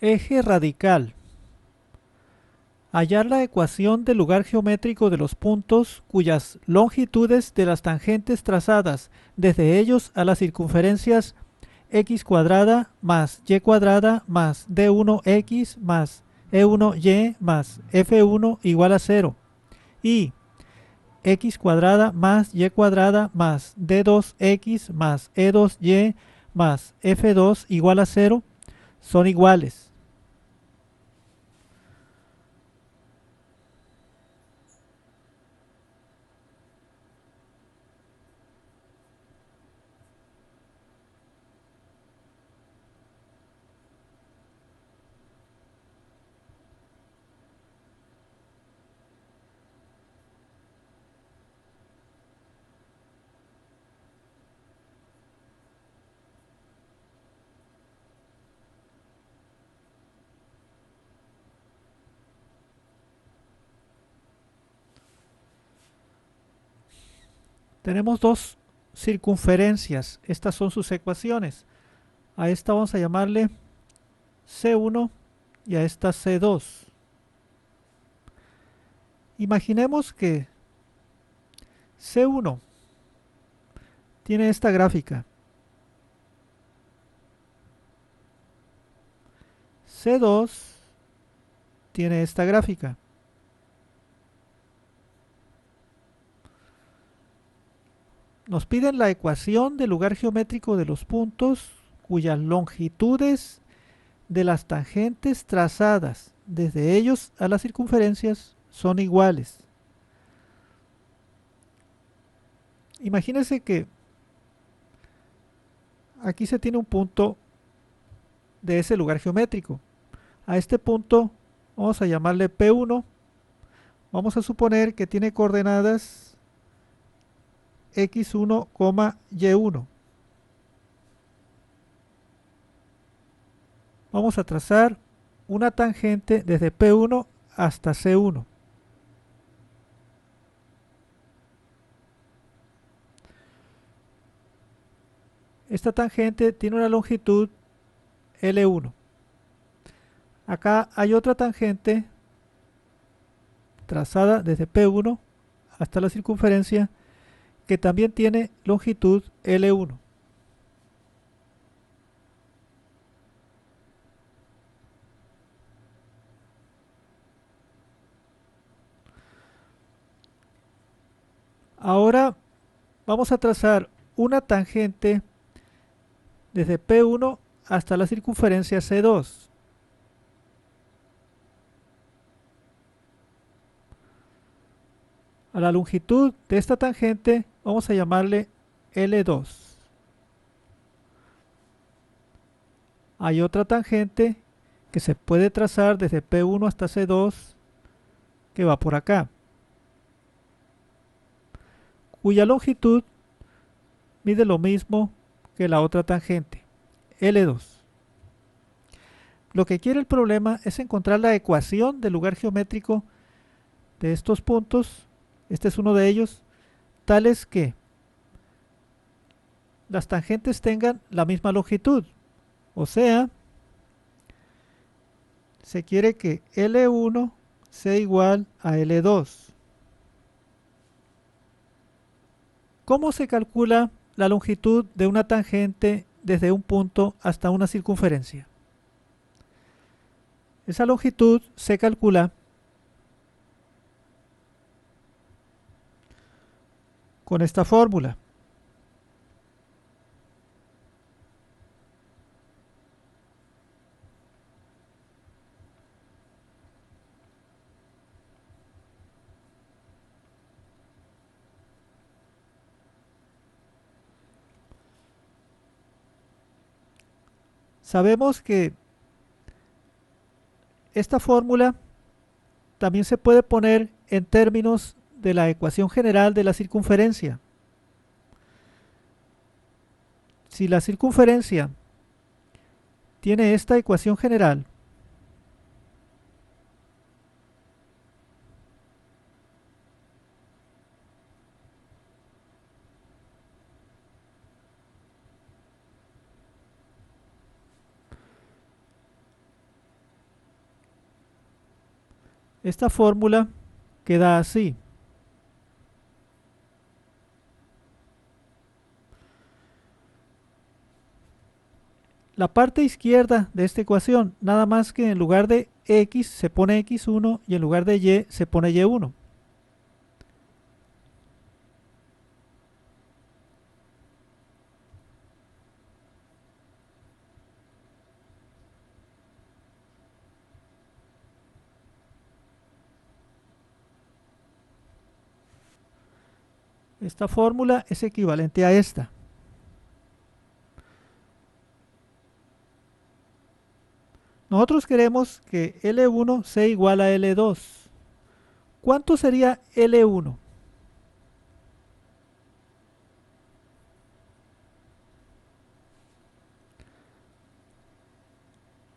Eje radical. Hallar la ecuación del lugar geométrico de los puntos cuyas longitudes de las tangentes trazadas desde ellos a las circunferencias x cuadrada más y cuadrada más d1x más e1y más f1 igual a 0 y x cuadrada más y cuadrada más d2x más e2y más f2 igual a 0 son iguales. Tenemos dos circunferencias, estas son sus ecuaciones. A esta vamos a llamarle C1 y a esta C2. Imaginemos que C1 tiene esta gráfica, C2 tiene esta gráfica. Nos piden la ecuación del lugar geométrico de los puntos cuyas longitudes de las tangentes trazadas desde ellos a las circunferencias son iguales. Imagínense que aquí se tiene un punto de ese lugar geométrico. A este punto vamos a llamarle P1. Vamos a suponer que tiene coordenadas x1, y1. Vamos a trazar una tangente desde P1 hasta C1. Esta tangente tiene una longitud L1. Acá hay otra tangente trazada desde P1 hasta la circunferencia que también tiene longitud L1. Ahora vamos a trazar una tangente desde P1 hasta la circunferencia C2. A la longitud de esta tangente vamos a llamarle L2. Hay otra tangente que se puede trazar desde P1 hasta C2 que va por acá, cuya longitud mide lo mismo que la otra tangente, L2. Lo que quiere el problema es encontrar la ecuación del lugar geométrico de estos puntos, este es uno de ellos, tales que las tangentes tengan la misma longitud. O sea, se quiere que L1 sea igual a L2. ¿Cómo se calcula la longitud de una tangente desde un punto hasta una circunferencia? Esa longitud se calcula con esta fórmula. Sabemos que esta fórmula también se puede poner en términos de la ecuación general de la circunferencia. Si la circunferencia tiene esta ecuación general, Esta fórmula queda así. La parte izquierda de esta ecuación, nada más que en lugar de x se pone x1 y en lugar de y se pone y1. Esta fórmula es equivalente a esta. Nosotros queremos que L1 sea igual a L2. ¿Cuánto sería L1?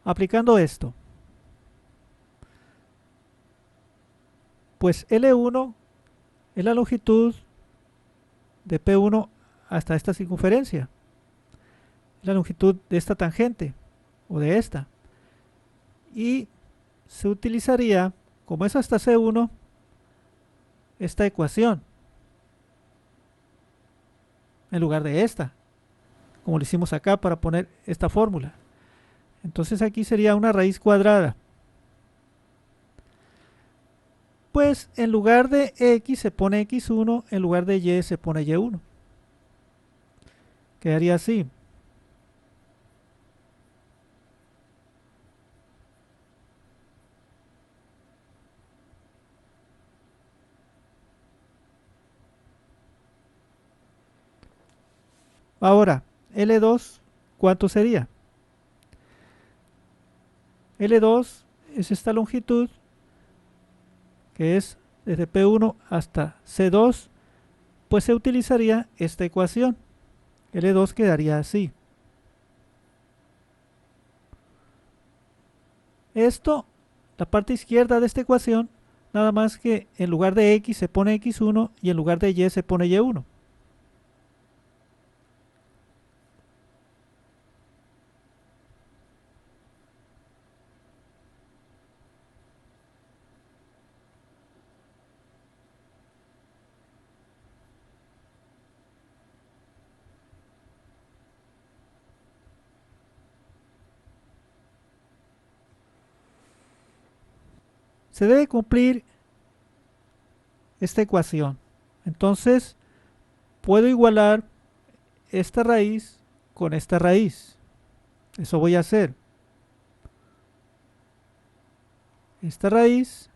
Aplicando esto, pues L1 es la longitud de P1 hasta esta circunferencia, la longitud de esta tangente o de esta, y se utilizaría, como es hasta C1, esta ecuación en lugar de esta, como lo hicimos acá para poner esta fórmula. Entonces aquí sería una raíz cuadrada. Pues en lugar de x se pone x1, en lugar de y se pone y1. Quedaría así. Ahora, L2, ¿cuánto sería? L2 es esta longitud que es desde P1 hasta C2, pues se utilizaría esta ecuación. L2 quedaría así. Esto, la parte izquierda de esta ecuación, nada más que en lugar de x se pone x1 y en lugar de y se pone y1. Se debe cumplir esta ecuación. Entonces, puedo igualar esta raíz con esta raíz. Eso voy a hacer. Esta raíz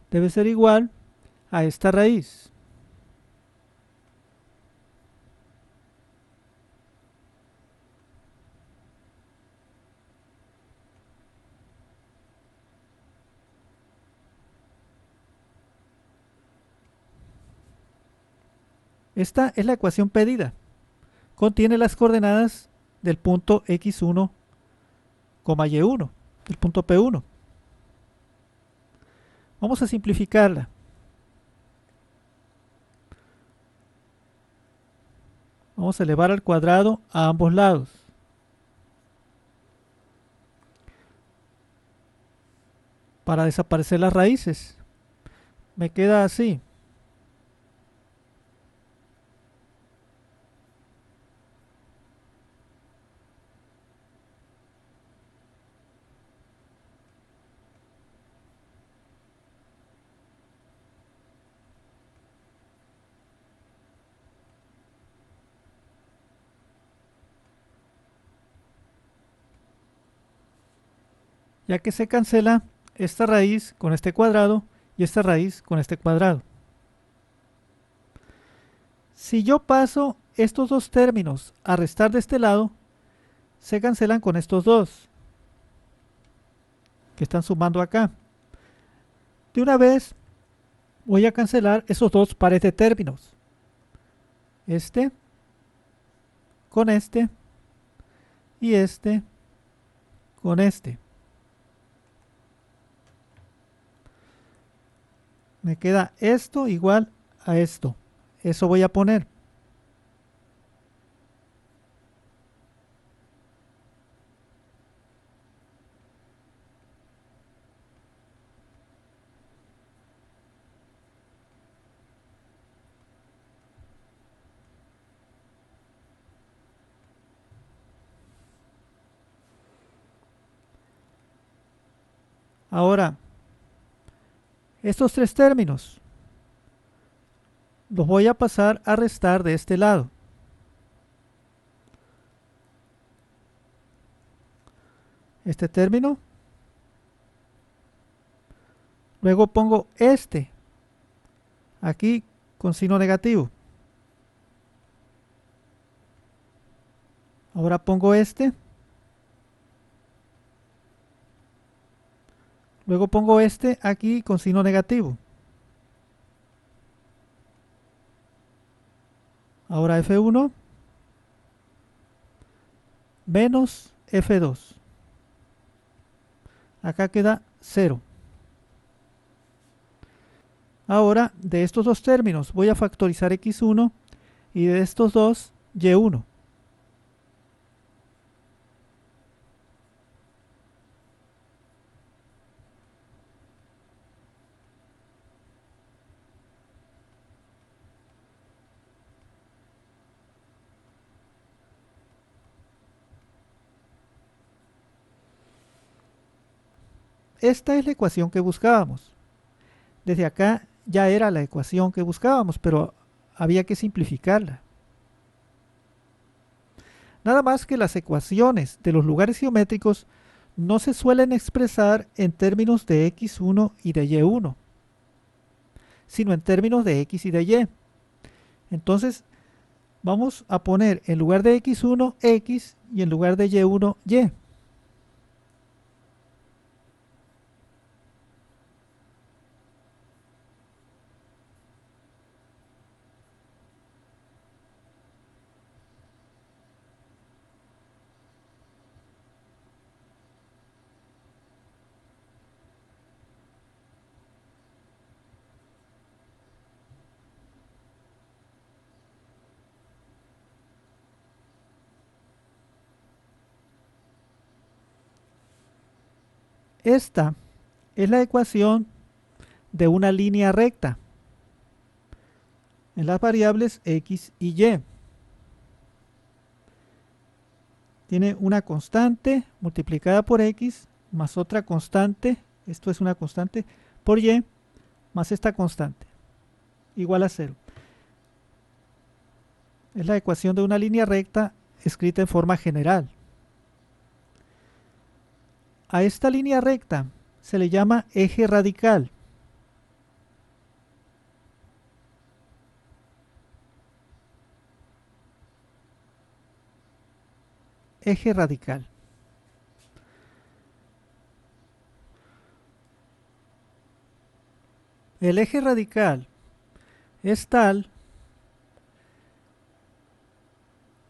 debe ser igual a esta raíz. Esta es la ecuación pedida. Contiene las coordenadas del punto x1, y1, del punto P1. Vamos a simplificarla. Vamos a elevar al cuadrado a ambos lados. Para desaparecer las raíces. Me queda así. Ya que se cancela esta raíz con este cuadrado y esta raíz con este cuadrado. Si yo paso estos dos términos a restar de este lado, se cancelan con estos dos que están sumando acá. De una vez voy a cancelar esos dos pares de términos. Este con este y este con este. Me queda esto igual a esto. Eso voy a poner. Ahora, estos tres términos los voy a pasar a restar de este lado. Este término. Luego pongo este aquí con signo negativo. Ahora pongo este. Luego pongo este aquí con signo negativo. Ahora F1 menos F2. Acá queda 0. Ahora de estos dos términos voy a factorizar x1 y de estos dos y1. Esta es la ecuación que buscábamos. Desde acá ya era la ecuación que buscábamos, pero había que simplificarla. Nada más que las ecuaciones de los lugares geométricos no se suelen expresar en términos de x1 y de y1, sino en términos de x y de y. Entonces vamos a poner en lugar de x1 x y en lugar de y1 y. Esta es la ecuación de una línea recta en las variables x y y. Tiene una constante multiplicada por x más otra constante, esto es una constante, por y más esta constante, igual a 0. Es la ecuación de una línea recta escrita en forma general. A esta línea recta se le llama eje radical. Eje radical. El eje radical es tal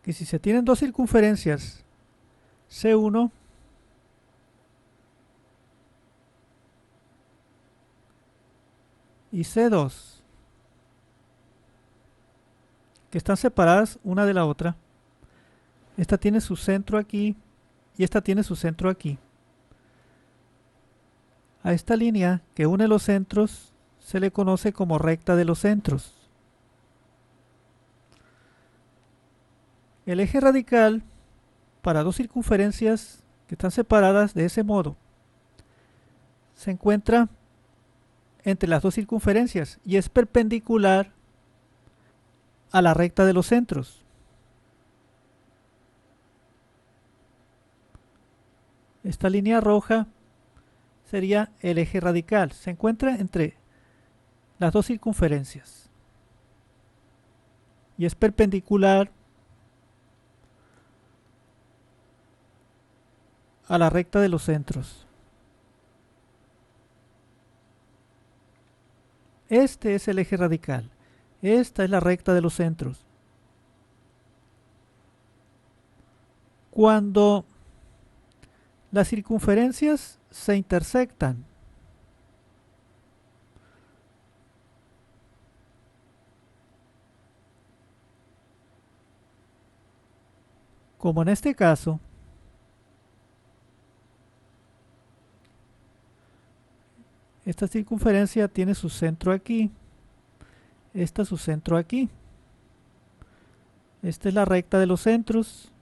que si se tienen dos circunferencias C1 y C2, que están separadas una de la otra, esta tiene su centro aquí y esta tiene su centro aquí. A esta línea que une los centros se le conoce como recta de los centros. El eje radical para dos circunferencias que están separadas de ese modo se encuentra entre las dos circunferencias y es perpendicular a la recta de los centros. Esta línea roja sería el eje radical. Se encuentra entre las dos circunferencias y es perpendicular a la recta de los centros. Este es el eje radical. Esta es la recta de los centros. Cuando las circunferencias se intersectan, Como en este caso, esta circunferencia tiene su centro aquí, esta su centro aquí. Esta es la recta de los centros.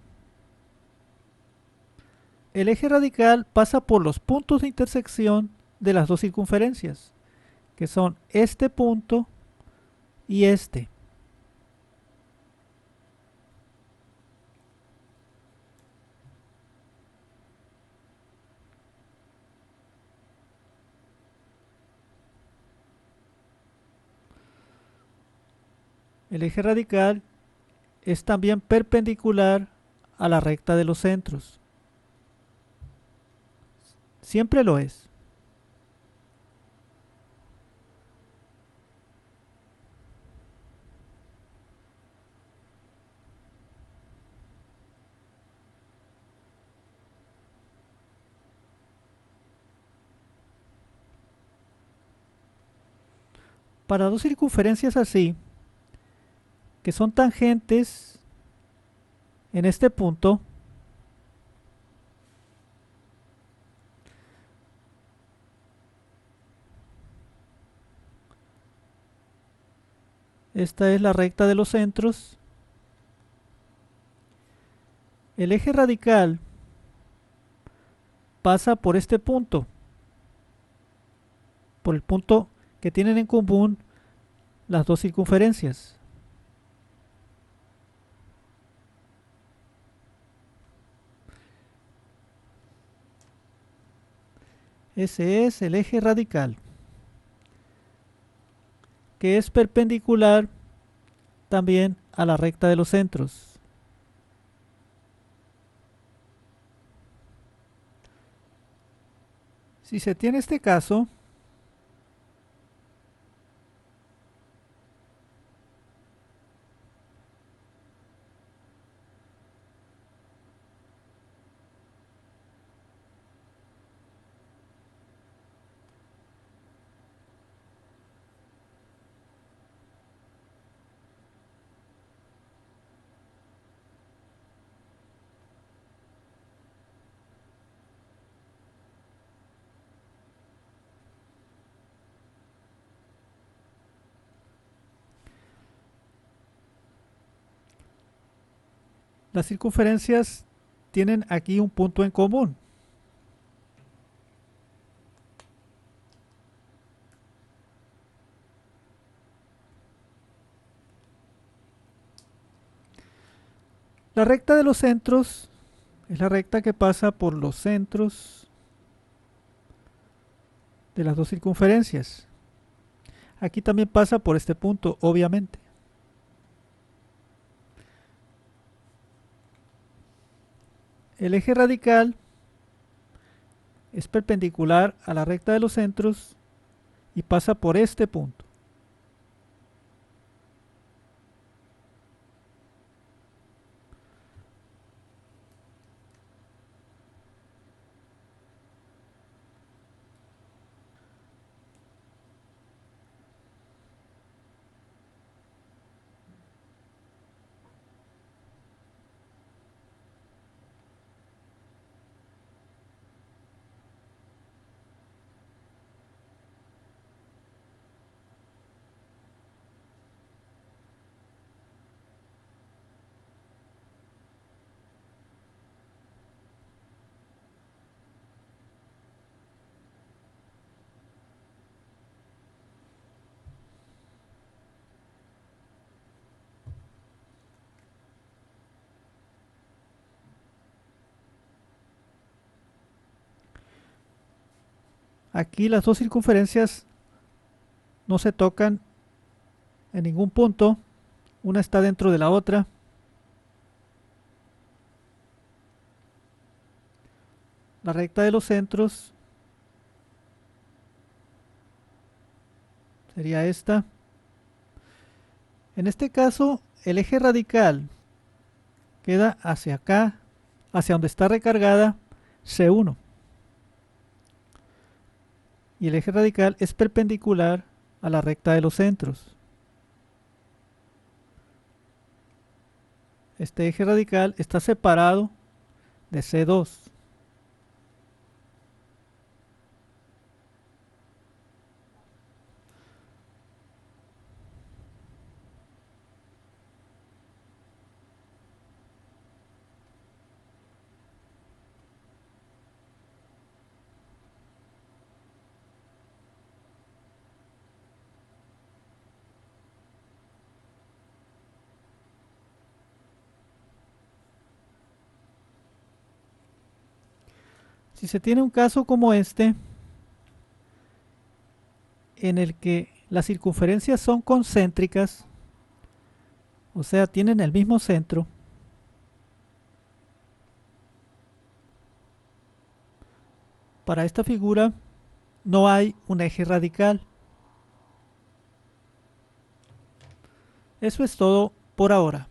El eje radical pasa por los puntos de intersección de las dos circunferencias, que son este punto y este. El eje radical es también perpendicular a la recta de los centros. Siempre lo es. Para dos circunferencias así, que son tangentes en este punto, esta es la recta de los centros. El eje radical pasa por este punto, por el punto que tienen en común las dos circunferencias. Ese es el eje radical, que es perpendicular también a la recta de los centros. Si se tiene este caso, las circunferencias tienen aquí un punto en común. La recta de los centros es la recta que pasa por los centros de las dos circunferencias. Aquí también pasa por este punto, obviamente. El eje radical es perpendicular a la recta de los centros y pasa por este punto. Aquí las dos circunferencias no se tocan en ningún punto. Una está dentro de la otra. La recta de los centros sería esta. En este caso, el eje radical queda hacia acá, hacia donde está recargada C1. Y el eje radical es perpendicular a la recta de los centros. este eje radical está separado de C2. Si se tiene un caso como este, en el que las circunferencias son concéntricas, o sea, tienen el mismo centro, para esta figura no hay un eje radical. Eso es todo por ahora.